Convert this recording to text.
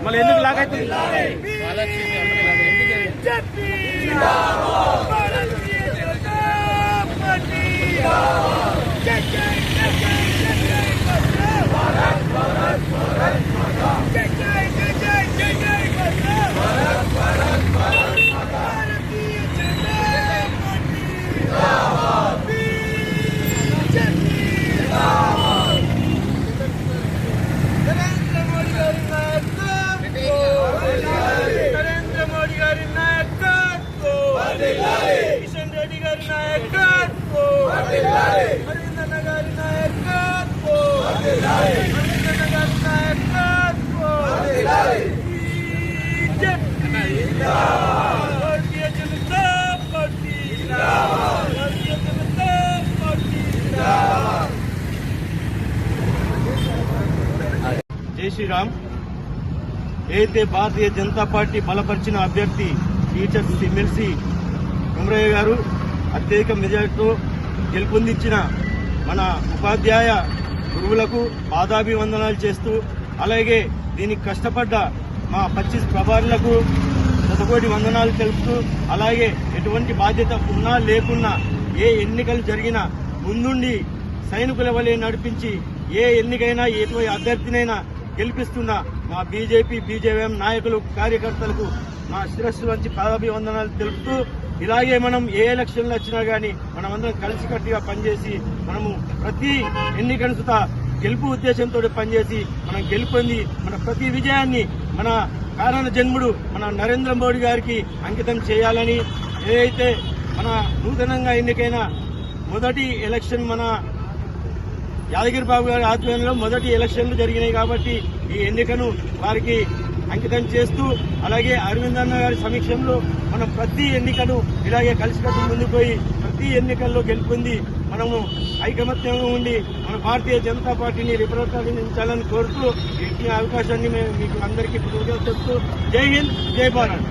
మళ్ళీ ఎందుకు లాగైతుంది? కిషన్ రెడ్డి గారి నాయకత్వం, అరవిందన్న గారి నాయకత్వం, అరవిందన్న గారి నాయకత్వం, భారతీయ జనతా పార్టీ, భారతీయ జనతా పార్టీ. జై శ్రీరామ్. అయితే భారతీయ జనతా పార్టీ బలపరిచిన అభ్యర్థి టీచర్స్ ఎమ్మెల్సీ కుమరయ్య గారు అత్యధిక మెజార్టీతో గెలుపొందించిన మన ఉపాధ్యాయ గురువులకు పాదాభివందనాలు చేస్తూ, అలాగే దీనికి కష్టపడ్డ మా 25 ప్రభారులకు శతకోటి వందనాలు తెలుపుతూ, అలాగే ఎటువంటి బాధ్యత ఉన్నా లేకున్నా ఏ ఎన్నికలు జరిగినా ముందుండి సైనికుల వలె నడిపించి ఏ ఎన్నికైనా ఎటువంటి అభ్యర్థినైనా గెలిపిస్తున్న మా బీజేపీ నాయకులు కార్యకర్తలకు మా శిరస్సు వంచి పాదాభివందనాలు తెలుపుతూ, ఇలాగే మనం ఏ ఎలక్షన్లు వచ్చినా గానీ మనమందరం కలిసికట్టుగా పనిచేసి మనము ప్రతి ఎన్నికను సుతా గెలుపు ఉద్దేశంతో పనిచేసి మనం గెలుపొంది మన ప్రతి విజయాన్ని మన కారణ జన్ముడు మన నరేంద్ర మోడీ గారికి అంకితం చేయాలని, ఏదైతే మన నూతనంగా ఎన్నికైన మొదటి ఎలక్షన్ మన యాదగిరి బాబు గారి ఆధ్వర్యంలో మొదటి ఎలక్షన్లు జరిగినాయి కాబట్టి ఈ ఎన్నికను వారికి అంకితం చేస్తూ, అలాగే అరవింద్ అన్న గారి సమీక్షంలో మనం ప్రతి ఎన్నికను ఇలాగే కలిసికట్టు ముందుకు పోయి ప్రతి ఎన్నికల్లో గెలుపొంది మనము ఐకమత్యంగా ఉండి మన భారతీయ జనతా పార్టీని రిప్రజెంటించాలని కోరుతూ ఈ అవకాశాన్ని మీకు అందరికీ చెప్తూ జై హింద్, జై భారత్.